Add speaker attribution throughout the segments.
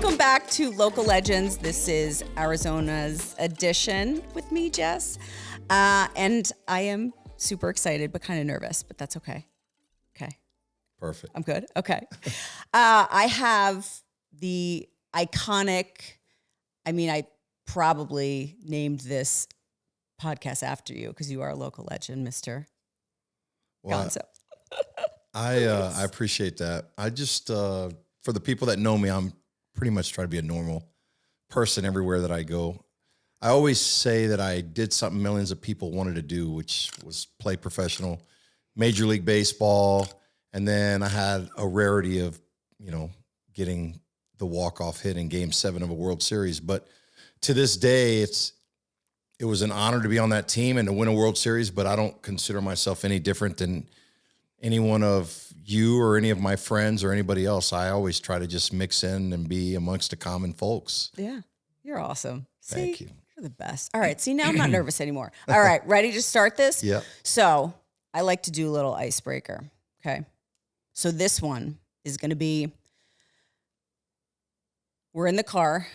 Speaker 1: Welcome back to Local Legends. This is Arizona's edition with me, Jess. And I am super excited, but kind of nervous, but that's okay. Okay.
Speaker 2: Perfect.
Speaker 1: I'm good. Okay. I have the iconic, I probably named this podcast after you because you are a local legend, Mr. Gonzo.
Speaker 2: I appreciate that. I just, for the people that know me, I'm pretty much try to be a normal person everywhere that I go. I always say that I did something millions of people wanted to do, which was play professional Major League Baseball. And then I had a rarity of, getting the walk-off hit in Game 7 of a World Series. But to this day, it was an honor to be on that team and to win a World Series, but I don't consider myself any different than any one of you or any of my friends or anybody else. I always try to just mix in and be amongst the common folks.
Speaker 1: Yeah, you're awesome.
Speaker 2: Thank you.
Speaker 1: You're the best. All right, see, now I'm not nervous anymore. All right, ready to start this?
Speaker 2: Yep.
Speaker 1: So I like to do a little icebreaker, okay? So this one is going to be, we're in the car,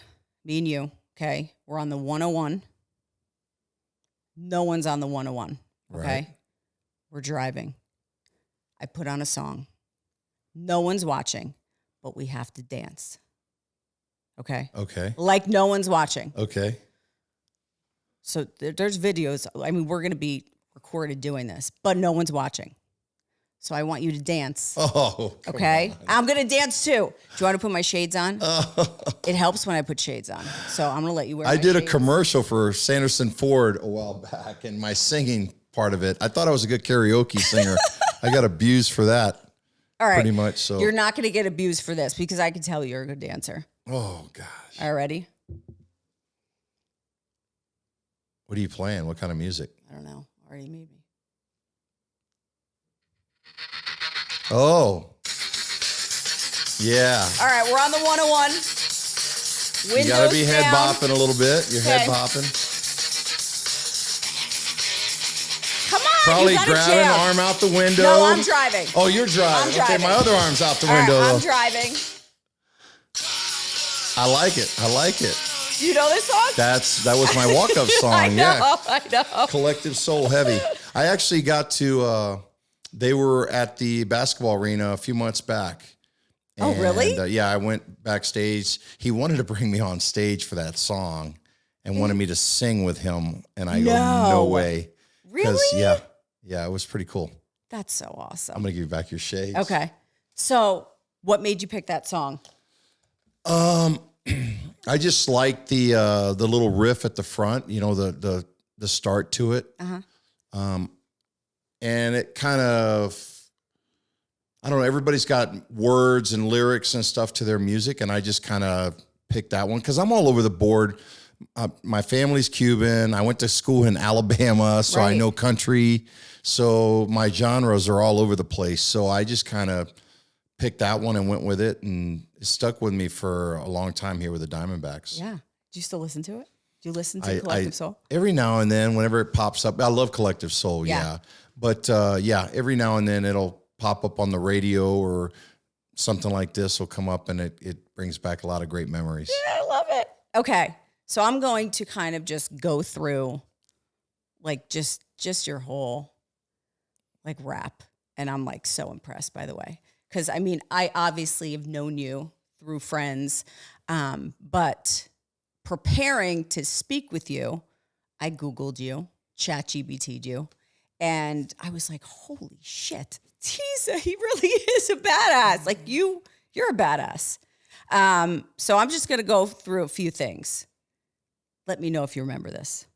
Speaker 1: me and you, okay? We're on the 101. No one's on the 101, okay?
Speaker 2: Right.
Speaker 1: We're driving. I put on a song. No one's watching, but we have to dance. Okay?
Speaker 2: Okay.
Speaker 1: Like no one's watching.
Speaker 2: Okay.
Speaker 1: So there's videos. We're going to be recorded doing this, but no one's watching. So I want you to dance.
Speaker 2: Oh,
Speaker 1: okay? I'm going to dance too. Do you want to put my shades on? It helps when I put shades on. So I'm going to let you wear my
Speaker 2: did
Speaker 1: shades.
Speaker 2: a commercial for Sanderson Ford a while back, and my singing part of it, I thought I was a good karaoke singer. I got abused for that.
Speaker 1: All right.
Speaker 2: Pretty much so.
Speaker 1: You're not going to get abused for this because I can tell you're a good dancer.
Speaker 2: Oh, gosh.
Speaker 1: All right, ready?
Speaker 2: What are you playing? What kind of music?
Speaker 1: I don't know. Already made me.
Speaker 2: Oh. Yeah.
Speaker 1: All right, we're on the 101. Windows
Speaker 2: You got to be head
Speaker 1: down.
Speaker 2: bopping a little bit. You're head bopping.
Speaker 1: Come on,
Speaker 2: Probably
Speaker 1: you gotta
Speaker 2: grabbing
Speaker 1: jam.
Speaker 2: arm out the window.
Speaker 1: No, I'm driving.
Speaker 2: Oh, you're driving.
Speaker 1: I'm driving.
Speaker 2: Okay, my other arm's out the
Speaker 1: All
Speaker 2: window.
Speaker 1: right, I'm
Speaker 2: though.
Speaker 1: driving.
Speaker 2: I like it. I like it.
Speaker 1: You know this song?
Speaker 2: That was my walk-up song.
Speaker 1: I know.
Speaker 2: Yeah. Collective Soul Heavy. I actually got to, they were at the basketball arena a few months back.
Speaker 1: Oh, really?
Speaker 2: Yeah, I went backstage. He wanted to bring me on stage for that song and wanted me to sing with him. And I go, no way.
Speaker 1: Really?
Speaker 2: Yeah, it was pretty cool.
Speaker 1: That's so awesome.
Speaker 2: I'm going to give you back your shades.
Speaker 1: Okay. So what made you pick that song?
Speaker 2: I just like the little riff at the front, the start to it.
Speaker 1: Uh-huh.
Speaker 2: And it kind of, I don't know, everybody's got words and lyrics and stuff to their music, and I just kind of picked that one because I'm all over the board. My family's Cuban. I went to school in Alabama, so I know country. So my genres are all over the place. So I just kind of picked that one and went with it, and it stuck with me for a long time here with the Diamondbacks.
Speaker 1: Yeah. Do you still listen to it? Do you listen to Collective Soul?
Speaker 2: Every now and then, whenever it pops up, I love Collective Soul, yeah. But every now and then it'll pop up on the radio or something like this will come up, and it brings back a lot of great memories.
Speaker 1: Yeah, I love it. Okay. So I'm going to kind of just go through like just your whole like rap. And I'm like so impressed, by the way. Because I obviously have known you through friends, but preparing to speak with you, I Googled you, ChatGPT'd you, and I was like, holy shit, he really is a badass. Like you're a badass. So I'm just going to go through a few things. Let me know if you remember this.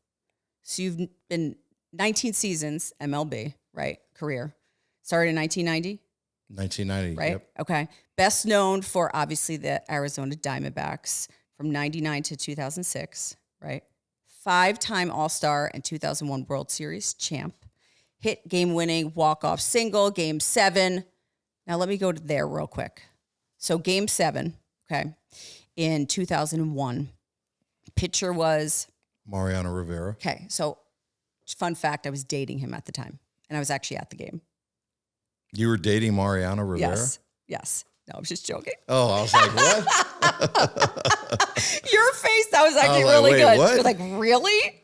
Speaker 1: So you've been 19 seasons, MLB, right? Career. Started in 1990?
Speaker 2: 1990,
Speaker 1: right?
Speaker 2: Yep.
Speaker 1: Okay. Best known for obviously the Arizona Diamondbacks from 99 to 2006, right? 5-time All-Star and 2001 World Series champ. Hit game-winning walk-off single, Game 7. Now let me go to there real quick. So Game 7, okay, in 2001, pitcher was?
Speaker 2: Mariano Rivera.
Speaker 1: Okay, so fun fact, I was dating him at the time, and I was actually at the game.
Speaker 2: You were dating Mariano Rivera?
Speaker 1: Yes. No, I was just joking.
Speaker 2: Oh, I was like, what?
Speaker 1: Your face, that was actually really
Speaker 2: wait,
Speaker 1: good.
Speaker 2: what?
Speaker 1: You're like, really?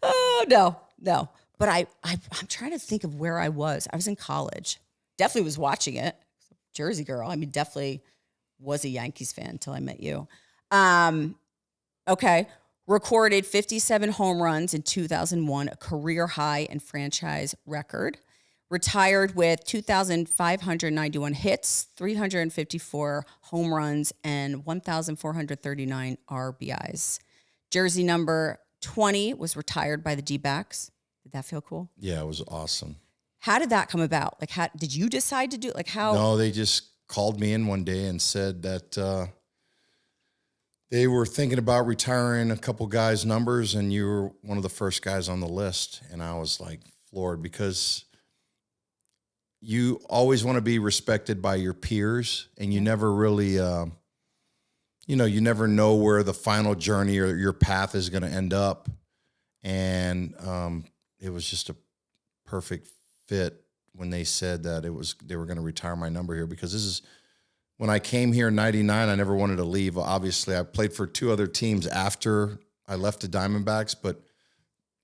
Speaker 1: Oh, no. But I'm trying to think of where I was. I was in college. Definitely was watching it. Jersey girl. I mean, definitely was a Yankees fan until I met you. Okay. Recorded 57 home runs in 2001, a career high and franchise record. Retired with 2,591 hits, 354 home runs, and 1,439 RBIs. Jersey number 20 was retired by the D-backs. Did that feel cool?
Speaker 2: Yeah, it was awesome.
Speaker 1: How did that come about? Like, how did you decide to do it? Like, how?
Speaker 2: No, they just called me in one day and said that they were thinking about retiring a couple guys' numbers, and you were one of the first guys on the list. And I was like floored, because you always want to be respected by your peers, and you never really, you never know where the final journey or your path is going to end up. And it was just a perfect fit when they said that they were going to retire my number here, because this is when I came here in '99. I never wanted to leave. Obviously, I played for 2 other teams after I left the Diamondbacks, but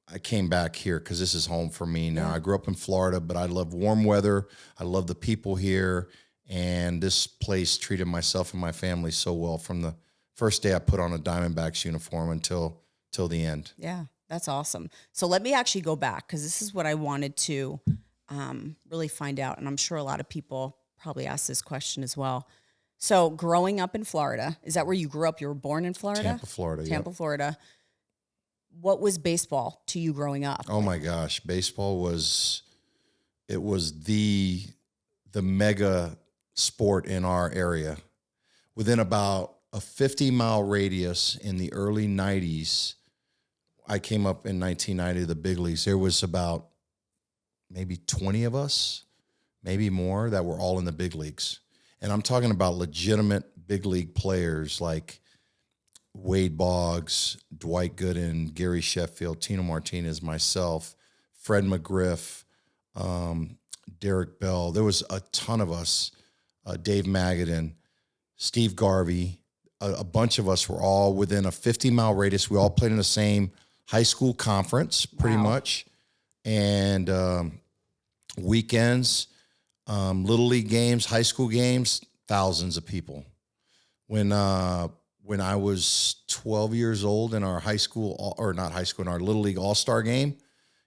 Speaker 2: I came back here because this is home for me now. Yeah. I grew up in Florida, but I love warm weather. I love the people here, and this place treated myself and my family so well from the first day I put on a Diamondbacks uniform until the end.
Speaker 1: Yeah, that's awesome. So let me actually go back, because this is what I wanted to really find out, and I'm sure a lot of people probably ask this question as well. So growing up in Florida, is that where you grew up? You were born in Florida?
Speaker 2: Tampa, Florida.
Speaker 1: Tampa, yep. Florida. What was baseball to you growing up?
Speaker 2: Oh my gosh, baseball was the mega sport in our area. Within about a 50-mile radius in the early 90s, I came up in 1990, the big leagues. There was about maybe 20 of us, maybe more, that were all in the big leagues. And I'm talking about legitimate big league players like Wade Boggs, Dwight Gooden, Gary Sheffield, Tino Martinez, myself, Fred McGriff, Derek Bell. There was a ton of us, Dave Magadan, Steve Garvey. A bunch of us were all within a 50-mile radius. We all played in the same high school conference, pretty much. And weekends, little league games, high school games, thousands of people. When I was 12 years old in our high school, or not high school, in our Little League All-Star game,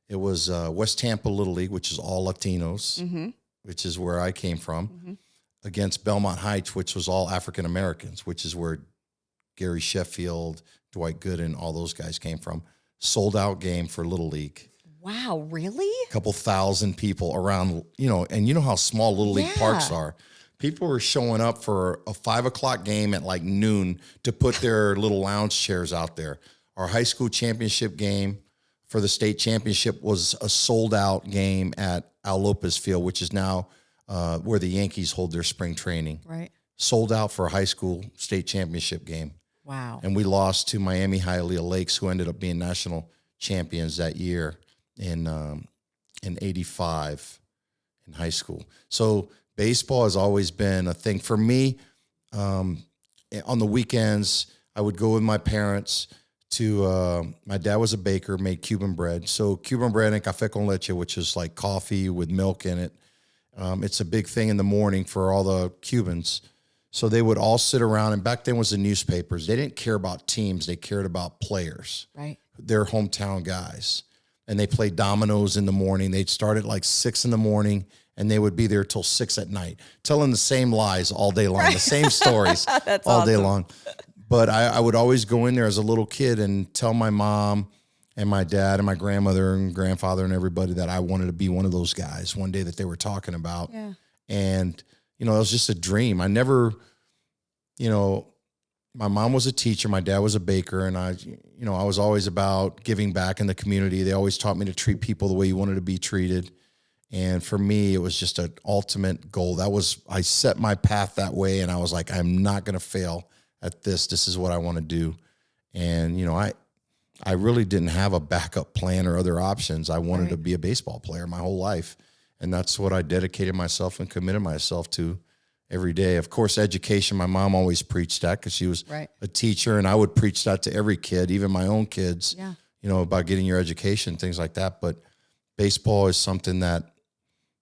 Speaker 2: it was West Tampa Little League, which is all Latinos, mm-hmm. which is where I came from, mm-hmm. against Belmont Heights, which was all African Americans, which is where Gary Sheffield, Dwight Gooden, all those guys came from. Sold out game for Little League.
Speaker 1: Wow, really?
Speaker 2: A couple thousand people around, and you know how small Little League parks are. People were showing up for a 5:00 game at like noon to put their little lounge chairs out there. Our high school championship game for the state championship was a sold out game at Al Lopez Field, which is now where the Yankees hold their spring training.
Speaker 1: Right.
Speaker 2: Sold out for a high school state championship game.
Speaker 1: Wow.
Speaker 2: And we lost to Miami Hialeah Lakes, who ended up being national champions that year in '85 in high school. So baseball has always been a thing for me. On the weekends, I would go with my parents to, my dad was a baker, made Cuban bread. So Cuban bread and café con leche, which is like coffee with milk in it. It's a big thing in the morning for all the Cubans. So they would all sit around, and back then was the newspapers. They didn't care about teams. They cared about players.
Speaker 1: Right.
Speaker 2: Their hometown guys. And they played dominoes in the morning. They'd start at like 6 a.m, and they would be there till 6 p.m, telling the same lies all day long, the same stories all day long. But I would always go in there as a little kid and tell my mom and my dad and my grandmother and grandfather and everybody that I wanted to be one of those guys one day that they were talking about.
Speaker 1: Yeah.
Speaker 2: And, it was just a dream. I never, my mom was a teacher, my dad was a baker, and I was always about giving back in the community. They always taught me to treat people the way you wanted to be treated. And for me, it was just an ultimate goal. I set my path that way, and I was like, I'm not going to fail at this. This is what I want to do. And, I really didn't have a backup plan or other options. I wanted to be a baseball player my whole life. And that's what I dedicated myself and committed myself to. every day. Of course, education, my mom always preached that because she was
Speaker 1: Right.
Speaker 2: a teacher, and I would preach that to every kid, even my own kids,
Speaker 1: Yeah.
Speaker 2: about getting your education, things like that. But baseball is something that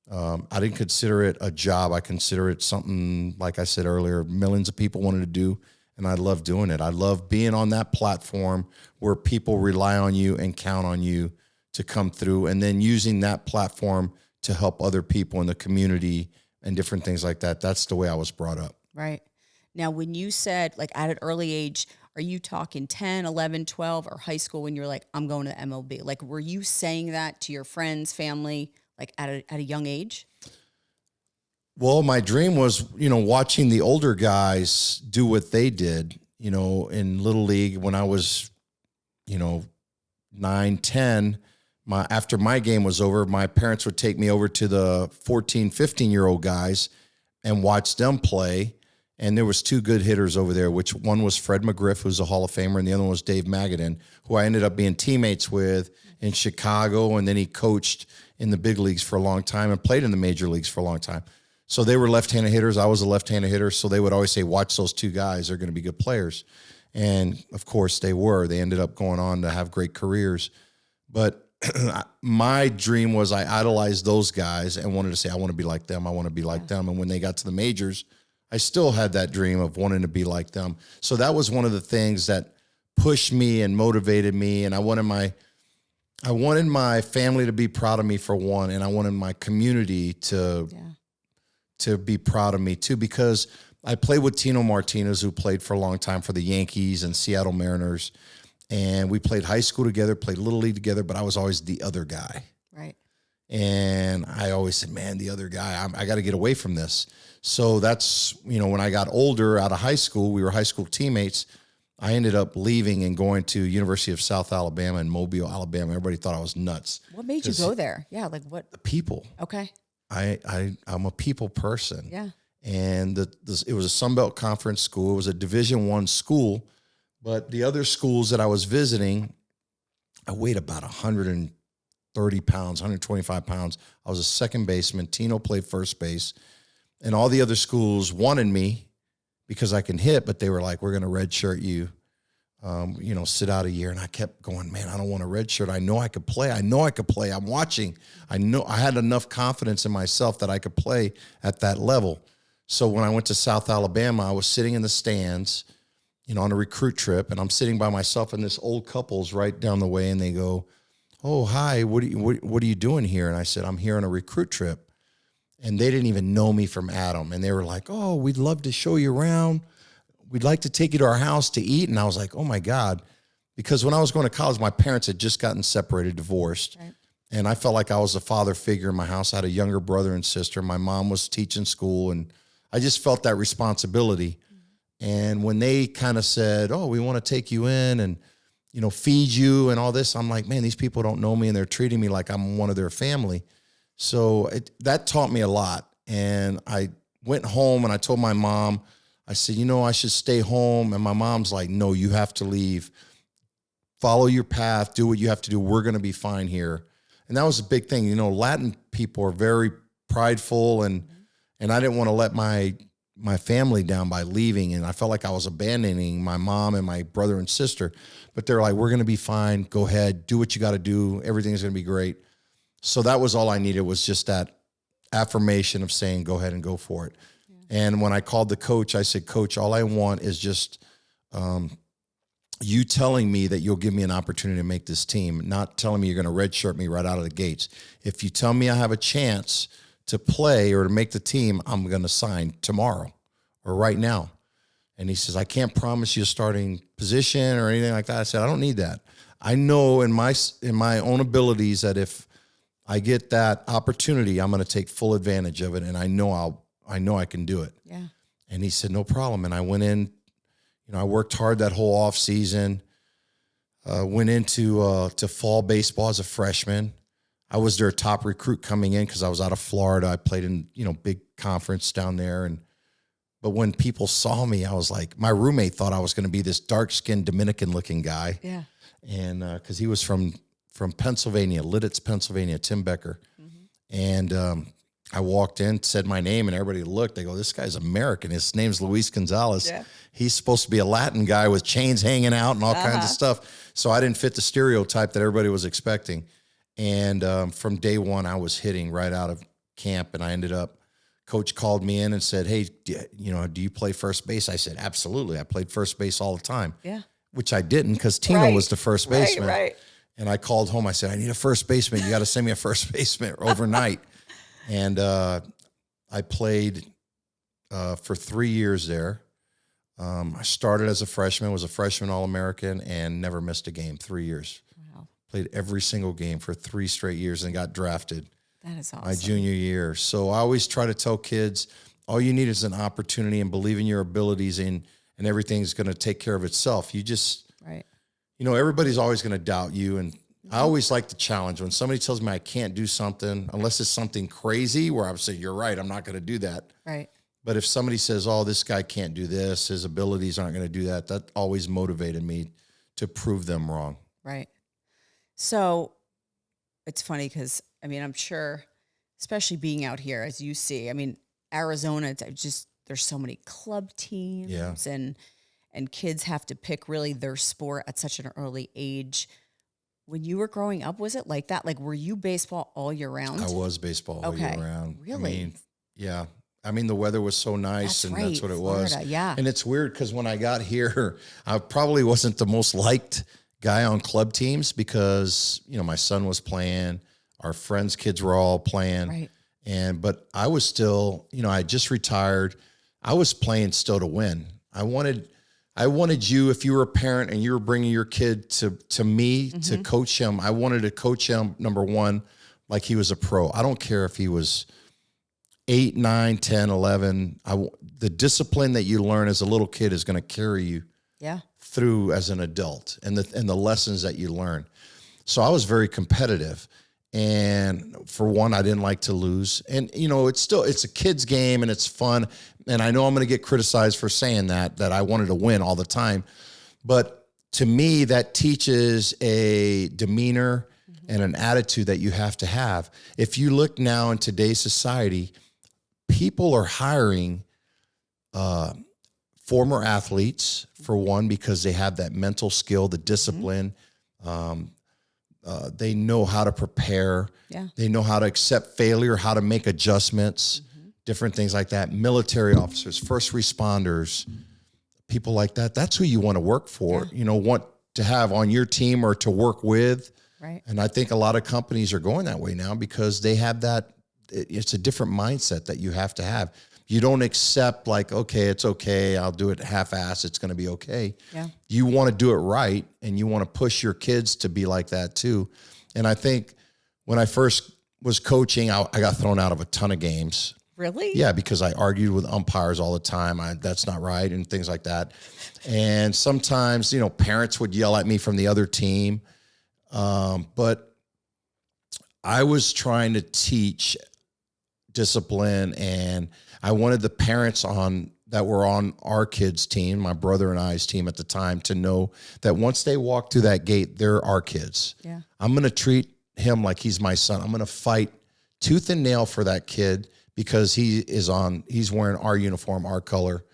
Speaker 2: I didn't consider it a job. I consider it something, like I said earlier, millions of people wanted to do, and I love doing it. I love being on that platform where people rely on you and count on you to come through, and then using that platform to help other people in the community and different things like that. That's the way I was brought up.
Speaker 1: Right. Now, when you said like at an early age, are you talking 10, 11, 12, or high school when you're like, I'm going to the MLB? Like, were you saying that to your friends, family, like at a young age?
Speaker 2: Well, my dream was, watching the older guys do what they did, in Little League when I was, 9, 10. After my game was over, my parents would take me over to the 14, 15-year-old guys and watch them play. And there was 2 good hitters over there, which one was Fred McGriff, who's a Hall of Famer, and the other one was Dave Magadan, who I ended up being teammates with in Chicago. And then he coached in the big leagues for a long time and played in the major leagues for a long time. So they were left-handed hitters. I was a left-handed hitter. So they would always say, watch those 2 guys. They're going to be good players. And of course they were. They ended up going on to have great careers. But my dream was I idolized those guys and wanted to say, I want to be like them. I want to be like them. And when they got to the majors, I still had that dream of wanting to be like them. So that was one of the things that pushed me and motivated me. And I wanted my family to be proud of me, for one. And I wanted my community to be proud of me too, because I played with Tino Martinez, who played for a long time for the Yankees and Seattle Mariners. And we played high school together, played Little League together, but I was always the other guy.
Speaker 1: Right.
Speaker 2: And I always said, man, the other guy, I got to get away from this. So that's, when I got older out of high school, we were high school teammates. I ended up leaving and going to University of South Alabama in Mobile, Alabama. Everybody thought I was nuts.
Speaker 1: What made you go there? Yeah. Like what?
Speaker 2: The people.
Speaker 1: Okay.
Speaker 2: I'm a people person.
Speaker 1: Yeah.
Speaker 2: And it was a Sunbelt Conference school. It was a Division I school. But the other schools that I was visiting, I weighed about 130 pounds, 125 pounds. I was a second baseman. Tino played first base. And all the other schools wanted me because I can hit, but they were like, we're going to redshirt you, sit out a year. And I kept going, man, I don't want a redshirt. I know I could play. I'm watching. I know I had enough confidence in myself that I could play at that level. So when I went to South Alabama, I was sitting in the stands, on a recruit trip, and I'm sitting by myself, and this old couple's right down the way, and they go, oh, hi, what are you doing here? And I said, I'm here on a recruit trip. And they didn't even know me from Adam. And they were like, oh, we'd love to show you around. We'd like to take you to our house to eat. And I was like, oh my God. Because when I was going to college, my parents had just gotten separated, divorced. Right. And I felt like I was a father figure in my house. I had a younger brother and sister. My mom was teaching school, and I just felt that responsibility. And when they kind of said, oh, we want to take you in and, feed you and all this, I'm like, man, these people don't know me, and they're treating me like I'm one of their family. So that taught me a lot. And I went home and I told my mom, I said, I should stay home. And my mom's like, no, you have to leave. Follow your path. Do what you have to do. We're going to be fine here. And that was a big thing. Latin people are very prideful, and I didn't want to let my family down by leaving. And I felt like I was abandoning my mom and my brother and sister, but they're like, we're going to be fine. Go ahead, do what you got to do. Everything's going to be great. So that was all I needed, was just that affirmation of saying, go ahead and go for it. Yeah. And when I called the coach, I said, Coach, all I want is just you telling me that you'll give me an opportunity to make this team, not telling me you're going to redshirt me right out of the gates. If you tell me I have a chance to play or to make the team, I'm going to sign tomorrow or right now. And he says, I can't promise you a starting position or anything like that. I said, I don't need that. I know in my own abilities that if I get that opportunity, I'm going to take full advantage of it. And I know I can do it. Yeah. And he said, no problem. And I went in, I worked hard that whole off season, went into to fall baseball as a freshman. I was their top recruit coming in because I was out of Florida. I played in, big conference down there. But when people saw me, I was like, my roommate thought I was going to be this dark-skinned Dominican-looking guy. Yeah. And because he was from Pennsylvania, Lidditz, Pennsylvania, Tim Becker. Mm-hmm. And I walked in, said my name, and everybody looked. They go, this guy's American. His name's Luis Gonzalez.
Speaker 1: Yeah.
Speaker 2: He's supposed to be a Latin guy with chains hanging out and all kinds of stuff. So I didn't fit the stereotype that everybody was expecting. And from day one, I was hitting right out of camp, and I ended up, coach called me in and said, hey, do you play first base? I said, absolutely. I played first base all the time.
Speaker 1: Yeah.
Speaker 2: Which I didn't, because Tino was the first baseman.
Speaker 1: Right.
Speaker 2: And I called home. I said, I need a first baseman. You got to send me a first baseman overnight. And I played for 3 years there. I started as a freshman, was a freshman All-American, and never missed a game. 3 years.
Speaker 1: Wow.
Speaker 2: Played every single game for 3 straight years and got drafted.
Speaker 1: That is awesome.
Speaker 2: My junior year. So I always try to tell kids, all you need is an opportunity and believe in your abilities, and everything's going to take care of itself. You just, everybody's always going to doubt you. And I always like the challenge. When somebody tells me I can't do something, unless it's something crazy where I would say, you're right, I'm not going to do that.
Speaker 1: Right.
Speaker 2: But if somebody says, oh, this guy can't do this, his abilities aren't going to do that, that always motivated me to prove them wrong.
Speaker 1: Right. So it's funny because, I'm sure, especially being out here, as you see, Arizona, it's just, there's so many club teams and kids have to pick really their sport at such an early age. When you were growing up, was it like that? Like, were you baseball all year round?
Speaker 2: I was baseball all year round.
Speaker 1: Really?
Speaker 2: The weather was so nice, that's what it was.
Speaker 1: Florida, yeah.
Speaker 2: And it's weird because when I got here, I probably wasn't the most liked guy on club teams because, my son was playing, our friends' kids were all playing.
Speaker 1: Right.
Speaker 2: But I was still, I just retired. I was playing still to win. I wanted you, if you were a parent and you were bringing your kid to me to coach him, I wanted to coach him, number one, like he was a pro. I don't care if he was 8, 9, 10, 11. The discipline that you learn as a little kid is going to carry you through as an adult, and the lessons that you learn. So I was very competitive. And for one, I didn't like to lose. And, it's a kid's game and it's fun. And I know I'm going to get criticized for saying that I wanted to win all the time. But to me, that teaches a demeanor and an attitude that you have to have. If you look now in today's society, people are hiring former athletes, for one, because they have that mental skill, the discipline. They know how to prepare. Yeah. They know how to accept failure, how to make adjustments, different things like that. Military officers, first responders, people like that. That's who you want to work for, want to have on your team or to work with.
Speaker 1: Right.
Speaker 2: And I think a lot of companies are going that way now because they have that. It's a different mindset that you have to have. You don't accept like, okay, it's okay, I'll do it half-ass, it's going to be okay.
Speaker 1: Yeah.
Speaker 2: You want to do it right, and you want to push your kids to be like that too. And I think when I first was coaching, I got thrown out of a ton of games.
Speaker 1: Really?
Speaker 2: Yeah, because I argued with umpires all the time. That's not right, and things like that. And sometimes, parents would yell at me from the other team. But I was trying to teach discipline, and I wanted the parents that were on our kids' team, my brother and I's team at the time, to know that once they walk through that gate, they're our kids.
Speaker 1: Yeah.
Speaker 2: I'm going to treat him like he's my son. I'm going to fight tooth and nail for that kid because he's wearing our uniform, our color,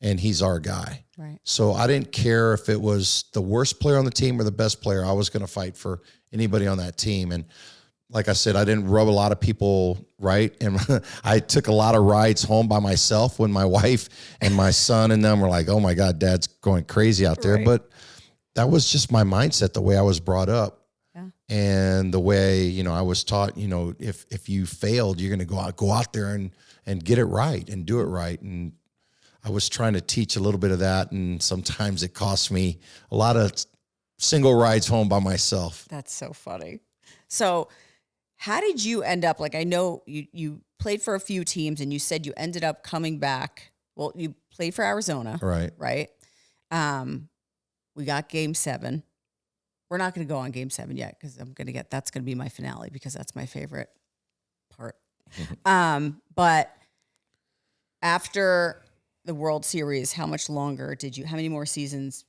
Speaker 2: and he's our guy.
Speaker 1: Right.
Speaker 2: So I didn't care if it was the worst player on the team or the best player. I was going to fight for anybody on that team. And like I said, I didn't rub a lot of people right. And I took a lot of rides home by myself when my wife and my son and them were like, oh my God, Dad's going crazy out there. Right. But that was just my mindset, the way I was brought up. Yeah. And the way, I was taught, if you failed, you're going to go out there and get it right and do it right. And I was trying to teach a little bit of that. And sometimes it cost me a lot of single rides home by myself.
Speaker 1: That's so funny. So how did you end up, like, I know you played for a few teams and you said you ended up coming back. Well, you played for Arizona.
Speaker 2: Right.
Speaker 1: Right. We got Game 7. We're not going to go on Game 7 yet because that's going to be my finale because that's my favorite part. But after the World Series, how many more seasons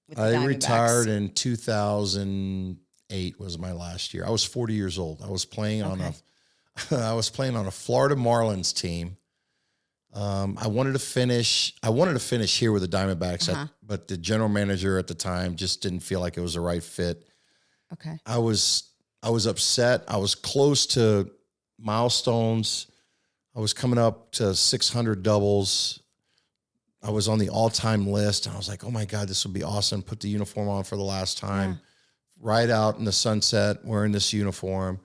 Speaker 1: with the Diamondbacks?
Speaker 2: I retired in 2008 was my last year. I was 40 years old. I was playing on I was playing on a Florida Marlins team. I wanted to finish here with the Diamondbacks, but the general manager at the time just didn't feel like it was the right fit.
Speaker 1: Okay.
Speaker 2: I was upset. I was close to milestones. I was coming up to 600 doubles. I was on the all-time list, and I was like, oh my God, this would be awesome. Put the uniform on for the last time, ride out in the sunset wearing this uniform.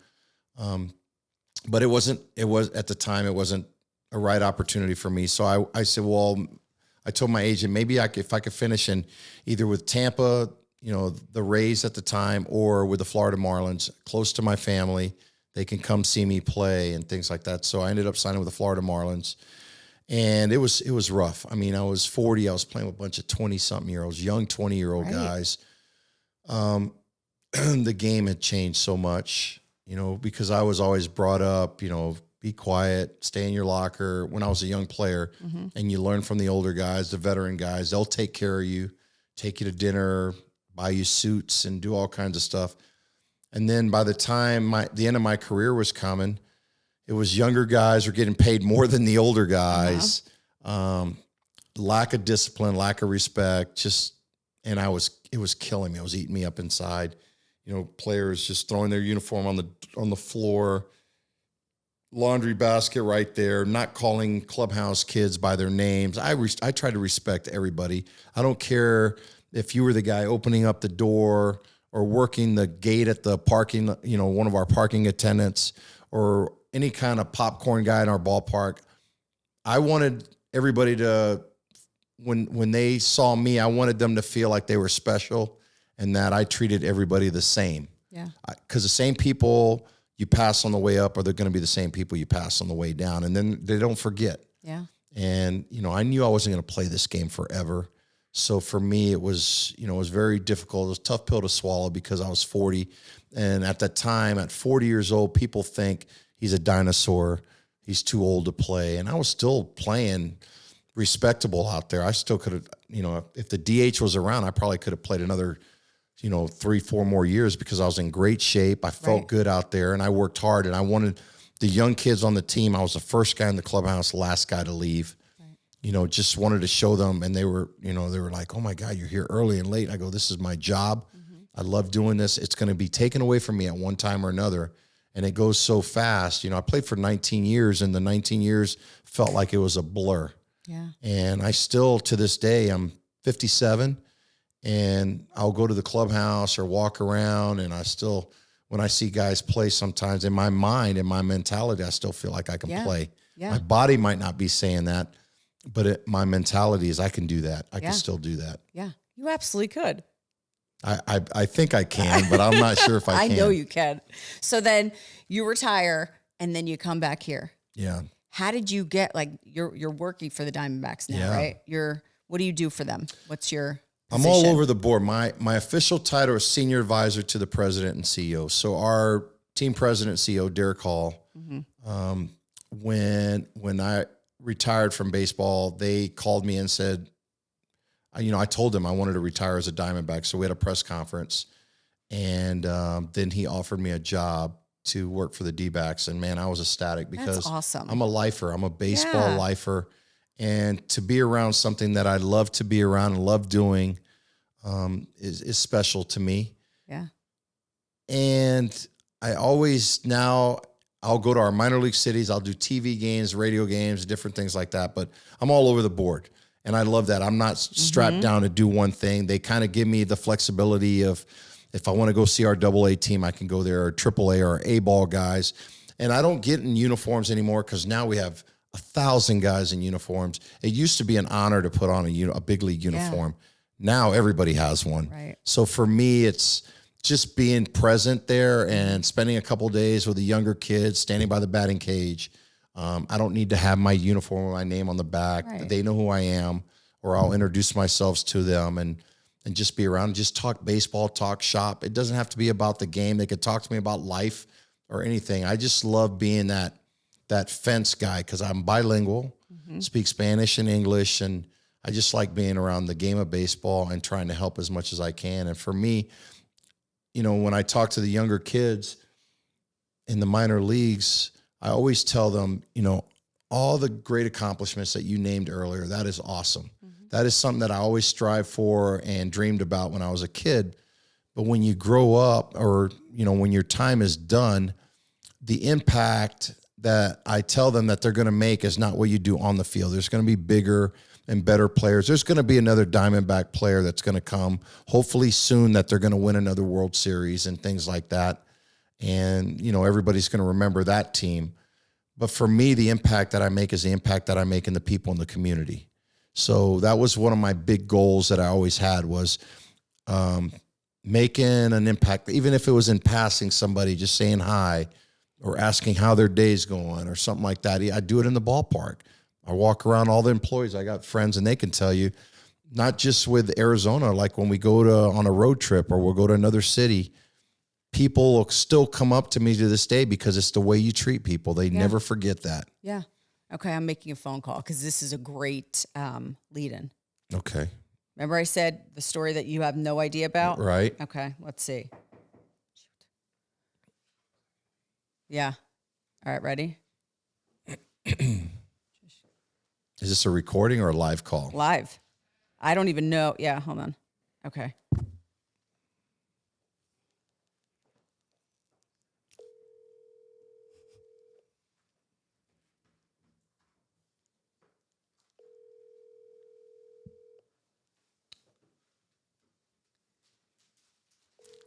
Speaker 2: But it was at the time, it wasn't a right opportunity for me. So I said, well, I told my agent, maybe if I could finish in either with Tampa, the Rays at the time, or with the Florida Marlins, close to my family, they can come see me play and things like that. So I ended up signing with the Florida Marlins. And it was rough. I mean, I was 40. I was playing with a bunch of 20-something-year-olds, young 20-year-old guys. The game had changed so much, because I was always brought up, be quiet, stay in your locker when I was a young player. And you learn from the older guys, the veteran guys. They'll take care of you, take you to dinner, buy you suits, and do all kinds of stuff. And then by the time the end of my career was coming, it was younger guys were getting paid more than the older guys. Lack of discipline, lack of respect, and it was killing me. It was eating me up inside. Players just throwing their uniform on the floor, laundry basket right there, not calling clubhouse kids by their names. I try to respect everybody. I don't care if you were the guy opening up the door or working the gate at the parking, one of our parking attendants, or any kind of popcorn guy in our ballpark. I wanted everybody to, when they saw me, I wanted them to feel like they were special and that I treated everybody the same.
Speaker 1: Yeah.
Speaker 2: Because the same people you pass on the way up are they're going to be the same people you pass on the way down. And then they don't forget.
Speaker 1: Yeah.
Speaker 2: And, I knew I wasn't going to play this game forever. So for me, it was, it was very difficult. It was a tough pill to swallow because I was 40. And at that time, at 40 years old, people think he's a dinosaur. He's too old to play. And I was still playing respectable out there. I still could have, if the DH was around, I probably could have played another, 3-4 more years because I was in great shape. I felt good out there and I worked hard, and I wanted the young kids on the team. I was the first guy in the clubhouse, last guy to leave. Just wanted to show them. And they were like, oh my God, you're here early and late. I go, this is my job. I love doing this. It's going to be taken away from me at one time or another. And it goes so fast. I played for 19 years, and the 19 years felt like it was a blur.
Speaker 1: Yeah.
Speaker 2: And I still, to this day, I'm 57, and I'll go to the clubhouse or walk around, and I still, when I see guys play sometimes, in my mind, in my mentality, I still feel like I can play. Yeah. My body might not be saying that, but my mentality is I can do that. I can still do that.
Speaker 1: Yeah, you absolutely could.
Speaker 2: I think I can, but I'm not sure if I can.
Speaker 1: I know you can. So then you retire, and then you come back here.
Speaker 2: Yeah.
Speaker 1: How did you get, you're working for the Diamondbacks now, right? What do you do for them? What's your position?
Speaker 2: I'm all over the board. My official title is Senior Advisor to the President and CEO. So our team president and CEO, Derek Hall, when I retired from baseball, they called me and said, I told him I wanted to retire as a Diamondback. So we had a press conference, and then he offered me a job to work for the D-backs. And man, I was ecstatic because
Speaker 1: that's awesome.
Speaker 2: I'm a lifer. I'm a baseball lifer. And to be around something that I love to be around and love doing is special to me.
Speaker 1: Yeah.
Speaker 2: And I always now I'll go to our minor league cities. I'll do TV games, radio games, different things like that. But I'm all over the board. And I love that. I'm not strapped down to do one thing. They kind of give me the flexibility of if I want to go see our AA team, I can go there, or AAA or A-ball guys. And I don't get in uniforms anymore because now we have 1,000 guys in uniforms. It used to be an honor to put on a big league uniform. Now everybody has one.
Speaker 1: Right.
Speaker 2: So for me, it's just being present there and spending a couple of days with the younger kids, standing by the batting cage. I don't need to have my uniform with my name on the back.
Speaker 1: Right.
Speaker 2: They know who I am, or I'll introduce myself to them and just be around and just talk baseball, talk shop. It doesn't have to be about the game. They could talk to me about life or anything. I just love being that fence guy because I'm bilingual, speak Spanish and English, and I just like being around the game of baseball and trying to help as much as I can. And for me, when I talk to the younger kids in the minor leagues, I always tell them, all the great accomplishments that you named earlier, that is awesome. That is something that I always strive for and dreamed about when I was a kid. But when you grow up, or, when your time is done, the impact that I tell them that they're going to make is not what you do on the field. There's going to be bigger and better players. There's going to be another Diamondback player that's going to come, hopefully soon, that they're going to win another World Series and things like that. And, everybody's going to remember that team. But for me, the impact that I make is the impact that I make in the people in the community. So that was one of my big goals that I always had, was making an impact, even if it was in passing somebody, just saying hi or asking how their day's going or something like that. I do it in the ballpark. I walk around all the employees. I got friends, and they can tell you, not just with Arizona, like when we go on a road trip or we'll go to another city, people will still come up to me to this day because it's the way you treat people. They never forget that.
Speaker 1: Yeah. Okay, I'm making a phone call because this is a great lead-in.
Speaker 2: Okay.
Speaker 1: Remember I said the story that you have no idea about?
Speaker 2: Right.
Speaker 1: Okay, let's see. Yeah. All right, ready?
Speaker 2: Is this a recording or a live call?
Speaker 1: Live. I don't even know. Yeah, hold on. Okay.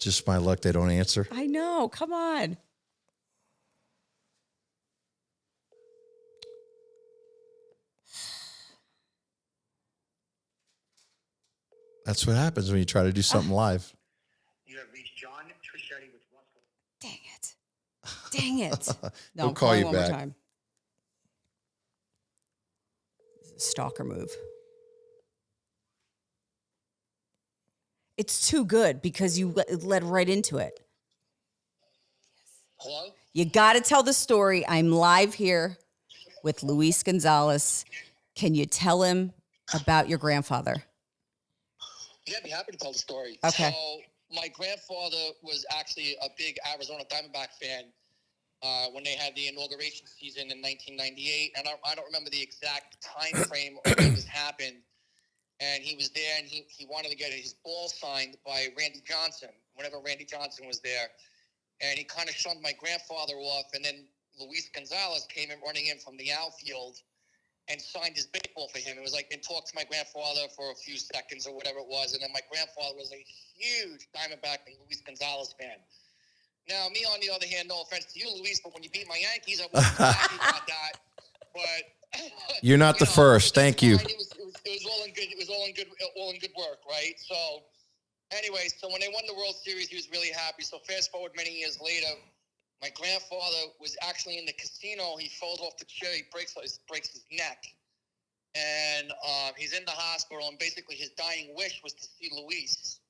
Speaker 2: Just my luck they don't answer.
Speaker 1: I know. Come on.
Speaker 2: That's what happens when you try to do something live.
Speaker 3: You have reached John Trischetti with Russell.
Speaker 1: Dang it. Dang it. No,
Speaker 2: We'll
Speaker 1: I'm
Speaker 2: call
Speaker 1: calling
Speaker 2: you
Speaker 1: one
Speaker 2: back.
Speaker 1: more time. This is a stalker move. It's too good because you led right into it.
Speaker 3: Hello?
Speaker 1: You got to tell the story. I'm live here with Luis Gonzalez. Can you tell him about your grandfather?
Speaker 3: Yeah, I'd be happy to tell the story.
Speaker 1: Okay.
Speaker 3: So my grandfather was actually a big Arizona Diamondback fan when they had the inauguration season in 1998. And I don't remember the exact time frame of when this happened. And he was there, and he wanted to get his ball signed by Randy Johnson, whenever Randy Johnson was there. And he kind of shunned my grandfather off. And then Luis Gonzalez came in running in from the outfield and signed his baseball for him. It was like, and talked to my grandfather for a few seconds or whatever it was. And then my grandfather was a huge Diamondback and Luis Gonzalez fan. Now, me, on the other hand, no offense to you, Luis, but when you beat my Yankees, I wasn't happy about that. But
Speaker 2: You're not the first. Thank you.
Speaker 3: It was all in good. It was all in good work, right? So, anyway, so when they won the World Series, he was really happy. So fast forward many years later, my grandfather was actually in the casino. He falls off the chair. He breaks his neck, and he's in the hospital. And basically, his dying wish was to see Luis.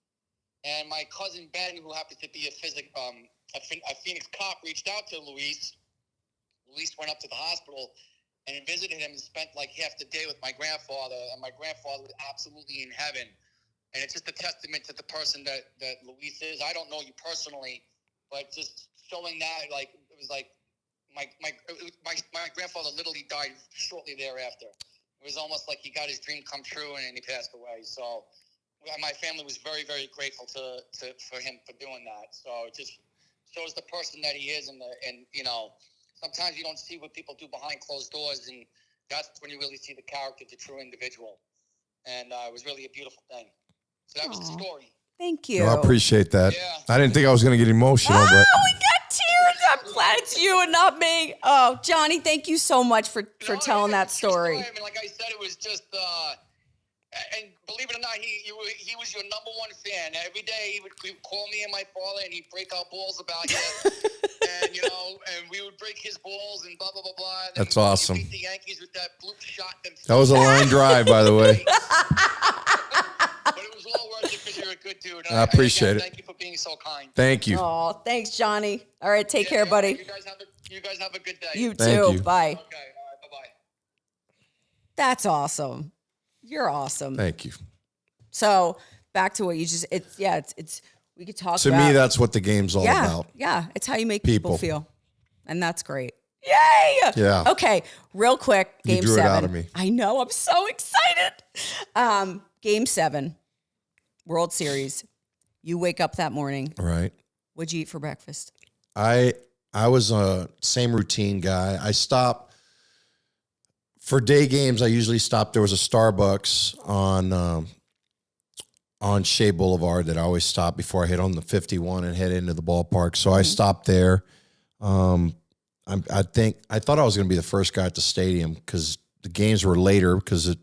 Speaker 3: And my cousin Ben, who happens to be a Phoenix cop, reached out to Luis. Luis went up to the hospital and visited him and spent like half the day with my grandfather. And my grandfather was absolutely in heaven. And it's just a testament to the person that Luis is. I don't know you personally, but just showing that, like, it was like my grandfather literally died shortly thereafter. It was almost like he got his dream come true and he passed away. So my family was very, very grateful for him for doing that. So it just shows the person that he is, and sometimes you don't see what people do behind closed doors, and that's when you really see the character, the true individual. And it was really a beautiful thing. So that was the story.
Speaker 1: Thank you.
Speaker 2: I appreciate that.
Speaker 3: Yeah.
Speaker 2: I didn't think I was going to get emotional,
Speaker 1: Oh,
Speaker 2: but
Speaker 1: we got tears. I'm glad it's you and not me. Oh, Johnny, thank you so much for telling that story.
Speaker 3: I mean, like I said, it was just, and believe it or not, he was your number one fan. Every day he would call me and my father, and he'd break our balls about you. And, and we would break his balls and blah, blah, blah, blah. And
Speaker 2: That's awesome.
Speaker 3: Beat the Yankees with that bloop shot.
Speaker 2: That was a line drive, by the way.
Speaker 3: But it was all worth it because you're a good dude.
Speaker 2: I appreciate it.
Speaker 3: Thank you for being so kind.
Speaker 2: Thank you.
Speaker 1: Oh, thanks, Johnny. All right, take care, buddy.
Speaker 3: You guys have a good day.
Speaker 1: You
Speaker 2: Thank
Speaker 1: too.
Speaker 2: you.
Speaker 1: Bye.
Speaker 3: Okay, all right, bye-bye.
Speaker 1: That's awesome. You're awesome.
Speaker 2: Thank you.
Speaker 1: So back to what you just, it's we could talk
Speaker 2: To
Speaker 1: about.
Speaker 2: me, that's what the game's all about.
Speaker 1: Yeah, it's how you make people feel. And that's great. Yay!
Speaker 2: Yeah.
Speaker 1: Okay, real quick,
Speaker 2: You
Speaker 1: game
Speaker 2: drew it
Speaker 1: 7.
Speaker 2: out of me.
Speaker 1: I know, I'm so excited. Game 7, World Series. You wake up that morning.
Speaker 2: Right.
Speaker 1: What'd you eat for breakfast?
Speaker 2: I was a same routine guy. I stopped for day games. I usually stop. There was a Starbucks on Shea Boulevard that I always stop before I hit on the 51 and head into the ballpark. So I stopped there. I thought I was going to be the first guy at the stadium because the games were later because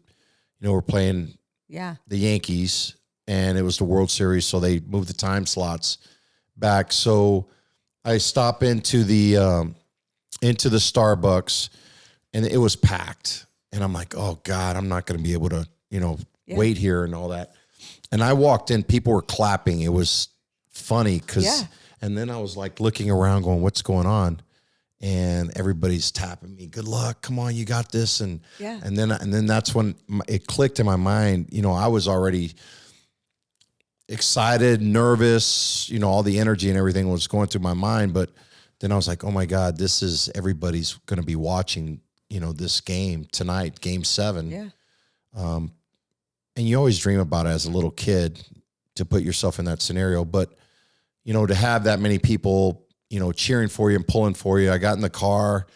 Speaker 2: we're playing the Yankees and it was the World Series, so they moved the time slots back. So I stop into the Starbucks and it was packed, and I'm like, oh God, I'm not going to be able to wait here and all that. And I walked in, people were clapping. It was funny and then I was like looking around going, what's going on? And everybody's tapping me. Good luck. Come on, you got this. And then that's when it clicked in my mind. I was already excited, nervous, all the energy and everything was going through my mind. But then I was like, oh my God, everybody's going to be watching, this game tonight, game 7.
Speaker 1: Yeah.
Speaker 2: And you always dream about it as a little kid to put yourself in that scenario. But, to have that many people, cheering for you and pulling for you. I got in the car.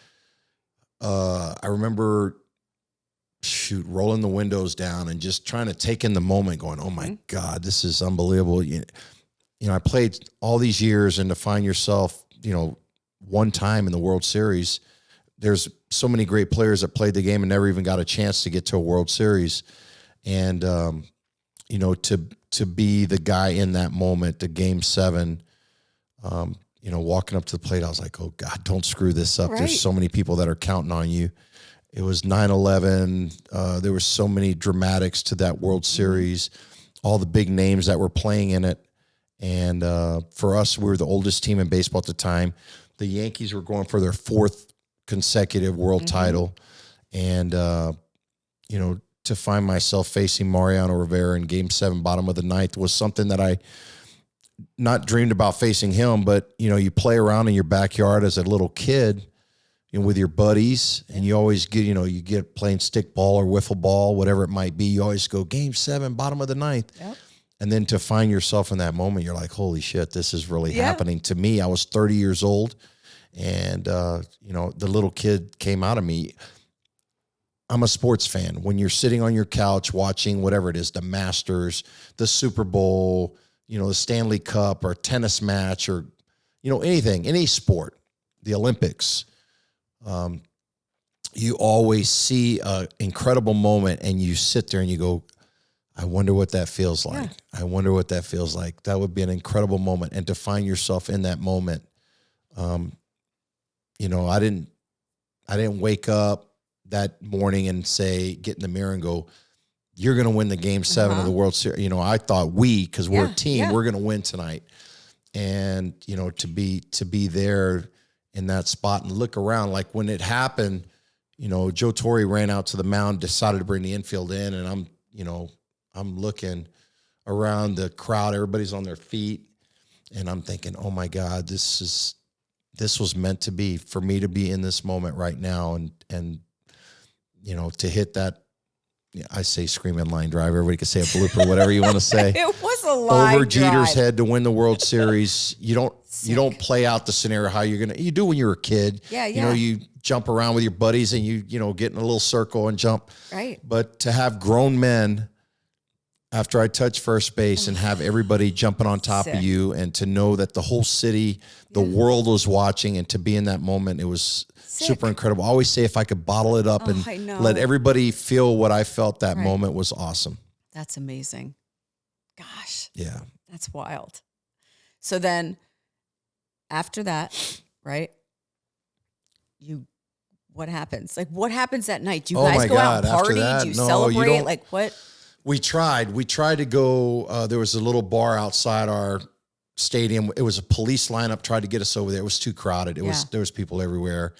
Speaker 2: I remember, rolling the windows down and just trying to take in the moment going, oh my God, this is unbelievable. I played all these years, and to find yourself, one time in the World Series, there's so many great players that played the game and never even got a chance to get to a World Series. And, to be the guy in that moment, the game 7, walking up to the plate, I was like, oh God, don't screw this up. Right. There's so many people that are counting on you. It was 9/11. There were so many dramatics to that World Series, all the big names that were playing in it. And for us, we were the oldest team in baseball at the time. The Yankees were going for their 4th consecutive world title. And, to find myself facing Mariano Rivera in game 7, bottom of the 9th, was something that I not dreamed about facing him. But, you play around in your backyard as a little kid with your buddies, and you always get, you get playing stick ball or wiffle ball, whatever it might be. You always go game 7, bottom of the 9th. Yep. And then to find yourself in that moment, you're like, holy shit, this is really happening to me. I was 30 years old, and, the little kid came out of me. I'm a sports fan. When you're sitting on your couch watching whatever it is, the Masters, the Super Bowl, the Stanley Cup or tennis match or, anything, any sport, the Olympics, you always see an incredible moment and you sit there and you go, I wonder what that feels like. Yeah. I wonder what that feels like. That would be an incredible moment. And to find yourself in that moment, I didn't wake up that morning and get in the mirror and go, you're going to win the game 7 of the World Series. I thought because we're a team, we're going to win tonight. And, to be there in that spot and look around, like when it happened, Joe Torre ran out to the mound, decided to bring the infield in. And I'm looking around the crowd, everybody's on their feet. And I'm thinking, oh my God, this was meant to be, for me to be in this moment right now. And to hit that, I say screaming line drive. Everybody can say a blooper, whatever you want to say.
Speaker 1: It was a line
Speaker 2: over Jeter's head to win the World Series. You don't play out the scenario how you do when you're a kid.
Speaker 1: Yeah.
Speaker 2: You jump around with your buddies and you get in a little circle and jump.
Speaker 1: Right.
Speaker 2: But to have grown men after I touch first base and have everybody jumping on top of you, and to know that the whole city, the world was watching, and to be in that moment, it was super incredible. I always say if I could bottle it up and let everybody feel what I felt that moment was awesome.
Speaker 1: That's amazing. Gosh.
Speaker 2: Yeah.
Speaker 1: That's wild. So then after that, right? What happens? Like, what happens that night? Do you guys go out and party? Do you celebrate? Like, what?
Speaker 2: We tried to go. There was a little bar outside our stadium. It was a police lineup, tried to get us over there. It was too crowded. There was people everywhere.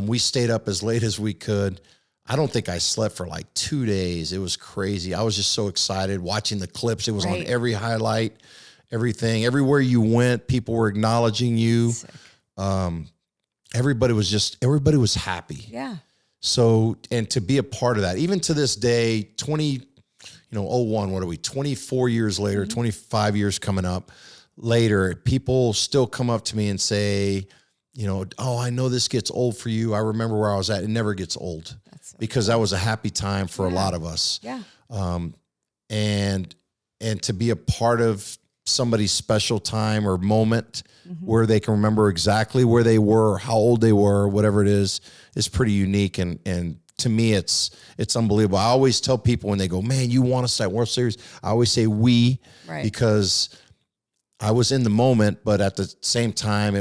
Speaker 2: We stayed up as late as we could. I don't think I slept for like 2 days. It was crazy. I was just so excited watching the clips. It was on every highlight, everything. Everywhere you went, people were acknowledging you. everybody was happy.
Speaker 1: Yeah.
Speaker 2: So, and to be a part of that, even to this day, 01, what are we, 24 years later, 25 years coming up later, people still come up to me and say, oh, I know this gets old for you. I remember where I was at. It never gets old because that was a happy time for a lot of us.
Speaker 1: Yeah.
Speaker 2: And to be a part of somebody's special time or moment where they can remember exactly where they were, how old they were, whatever it is pretty unique. And to me, it's unbelievable. I always tell people when they go, man, you want us to that World Series? I always say we, because I was in the moment, but at the same time,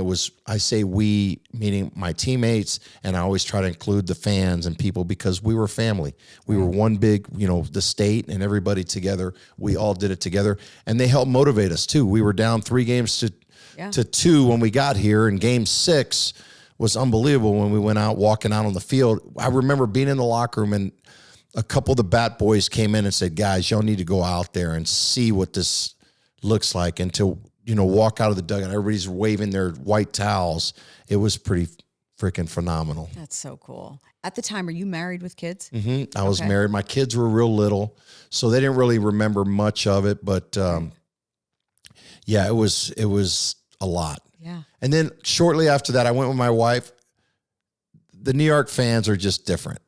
Speaker 2: I say we, meaning my teammates, and I always try to include the fans and people because we were family. We were one big, the state and everybody together. We all did it together, and they helped motivate us too. We were down 3 games to 2 when we got here, and Game 6 was unbelievable when we went out, walking out on the field. I remember being in the locker room, and a couple of the bat boys came in and said, guys, y'all need to go out there and see what this looks like, and to walk out of the dugout. Everybody's waving their white towels. It was pretty freaking phenomenal.
Speaker 1: That's so cool. At the time, are you married with kids?
Speaker 2: Mm-hmm. I was married. My kids were real little, so they didn't really remember much of it. But yeah, it was a lot.
Speaker 1: Yeah.
Speaker 2: And then shortly after that, I went with my wife. The New York fans are just different.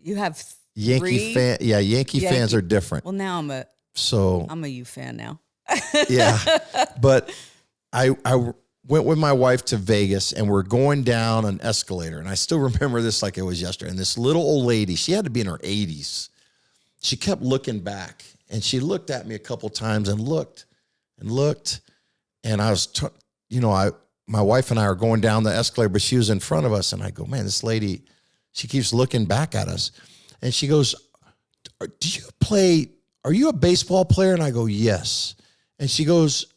Speaker 1: You have
Speaker 2: Yankee fans are different.
Speaker 1: Well, now I'm a U fan now.
Speaker 2: Yeah, but I went with my wife to Vegas, and we're going down an escalator, and I still remember this like it was yesterday. And this little old lady, she had to be in her 80s. She kept looking back, and she looked at me a couple times and looked, and I was, my wife and I are going down the escalator, but she was in front of us, and I go, man, this lady, she keeps looking back at us, and she goes, are you a baseball player? And I go, yes. And she goes,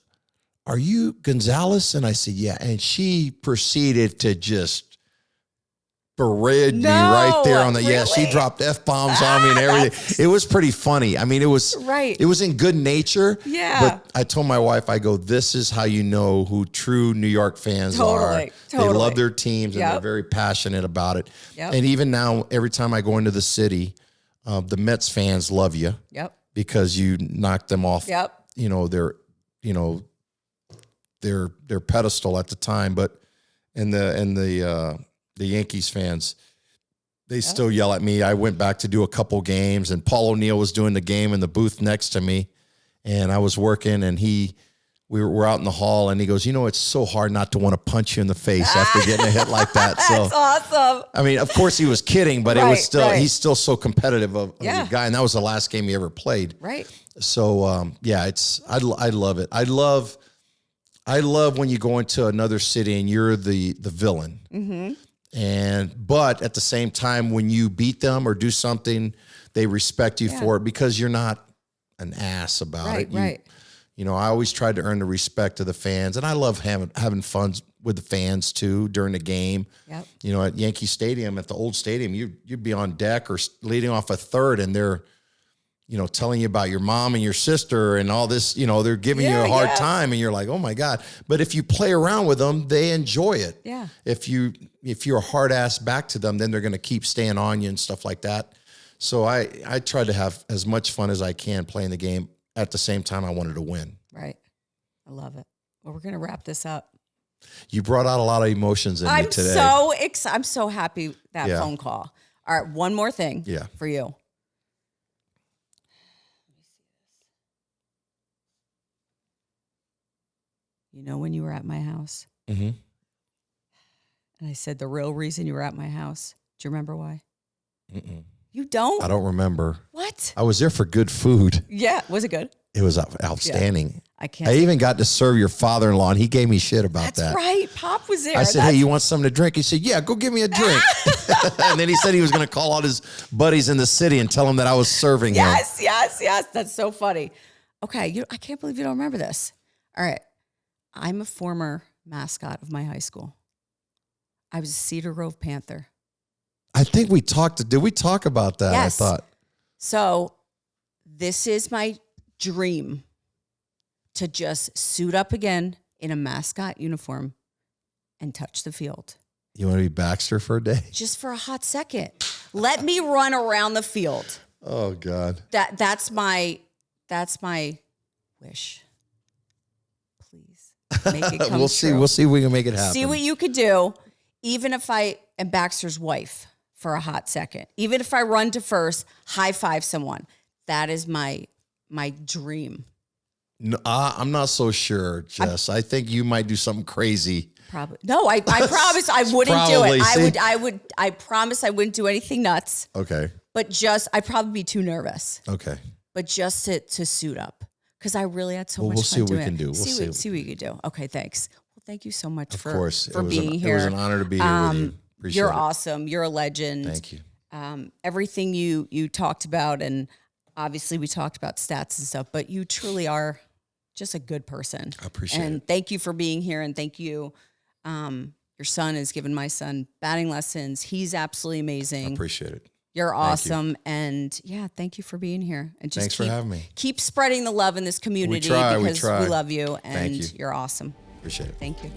Speaker 2: are you Gonzalez? And I said, yeah. And she proceeded to just berate me right there on the,
Speaker 1: really?
Speaker 2: yeah, she dropped F-bombs on me and everything. It was pretty funny. I mean, it was in good nature.
Speaker 1: Yeah.
Speaker 2: But I told my wife, I go, this is how you know who true New York fans are. They love their teams and they're very passionate about it. Yep. And even now, every time I go into the city, the Mets fans love you.
Speaker 1: Yep. Because
Speaker 2: you knocked them off.
Speaker 1: Yep.
Speaker 2: Their pedestal at the time, but the Yankees fans, they still yell at me. I went back to do a couple games, and Paul O'Neill was doing the game in the booth next to me, and I was working, and we were out in the hall, and he goes, it's so hard not to want to punch you in the face after getting a hit like that. So
Speaker 1: that's awesome.
Speaker 2: I mean, of course he was kidding, but it was still, he's still so competitive of a guy. And that was the last game he ever played.
Speaker 1: Right.
Speaker 2: So, I love it. I love when you go into another city and you're the villain. Mm-hmm. But at the same time, when you beat them or do something, they respect you for it because you're not an ass about it.
Speaker 1: Right.
Speaker 2: I always tried to earn the respect of the fans, and I love having fun with the fans too during the game. Yep. At Yankee Stadium, at the old stadium, you'd be on deck or leading off a third, and they're, telling you about your mom and your sister and all this. They're giving you a hard time, and you're like, oh my God. But if you play around with them, they enjoy it.
Speaker 1: Yeah.
Speaker 2: If you're a hard ass back to them, then they're going to keep staying on you and stuff like that. So I try to have as much fun as I can playing the game. At the same time, I wanted to win.
Speaker 1: Right. I love it. Well, we're going to wrap this up.
Speaker 2: You brought out a lot of emotions in me today.
Speaker 1: I'm so happy that phone call. All right. One more thing for you. When you were at my house? Mm-hmm. And I said, the real reason you were at my house. Do you remember why? Mm-mm. You don't?
Speaker 2: I don't remember.
Speaker 1: What?
Speaker 2: I was there for good food.
Speaker 1: Yeah. Was it good?
Speaker 2: It was outstanding.
Speaker 1: Yeah.
Speaker 2: I even got to serve your father-in-law, and he gave me shit about that.
Speaker 1: That's right. Pop was there.
Speaker 2: I said, hey, you want something to drink? He said, yeah, go give me a drink. And then he said he was going to call all his buddies in the city and tell them that I was serving him.
Speaker 1: Yes. That's so funny. Okay. I can't believe you don't remember this. All right. I'm a former mascot of my high school. I was a Cedar Grove Panther.
Speaker 2: I think did we talk about that?
Speaker 1: Yes.
Speaker 2: I thought.
Speaker 1: So this is my dream, to just suit up again in a mascot uniform and touch the field.
Speaker 2: You want to be Baxter for a day?
Speaker 1: Just for a hot second. Let me run around the field.
Speaker 2: Oh God.
Speaker 1: That's my wish. Please make it come
Speaker 2: We'll see.
Speaker 1: true.
Speaker 2: We'll see if we can make it happen.
Speaker 1: See what you could do. Even if I am Baxter's wife for a hot second, even if I run to first, high five someone. That is my dream.
Speaker 2: No, I'm not so sure, Jess. I think you might do something crazy.
Speaker 1: Probably. No, I promise I wouldn't
Speaker 2: Probably,
Speaker 1: do
Speaker 2: see?
Speaker 1: it. I promise I wouldn't do anything nuts.
Speaker 2: Okay.
Speaker 1: But I'd probably be too nervous.
Speaker 2: Okay.
Speaker 1: But just to suit up. Because I really had so
Speaker 2: Well,
Speaker 1: much
Speaker 2: we'll
Speaker 1: fun
Speaker 2: see what we
Speaker 1: doing
Speaker 2: can
Speaker 1: it.
Speaker 2: do. We'll see.
Speaker 1: See what you can do. Okay, thanks. Well, thank you so much
Speaker 2: Of
Speaker 1: for
Speaker 2: course.
Speaker 1: being here.
Speaker 2: It was an honor to be here with you. Appreciate
Speaker 1: You're
Speaker 2: it.
Speaker 1: awesome. You're a legend.
Speaker 2: Thank you.
Speaker 1: Everything you talked about, and obviously we talked about stats and stuff, but you truly are just a good person.
Speaker 2: I appreciate
Speaker 1: and
Speaker 2: it.
Speaker 1: thank you for being here, and thank you. Your son has given my son batting lessons. He's absolutely amazing.
Speaker 2: I appreciate it.
Speaker 1: You're
Speaker 2: Thank
Speaker 1: awesome.
Speaker 2: you.
Speaker 1: And yeah, thank you for being here. And just
Speaker 2: Thanks for having me.
Speaker 1: Keep spreading the love in this community
Speaker 2: We
Speaker 1: because
Speaker 2: try.
Speaker 1: we love you and
Speaker 2: Thank you.
Speaker 1: you're awesome.
Speaker 2: Appreciate it.
Speaker 1: Thank you.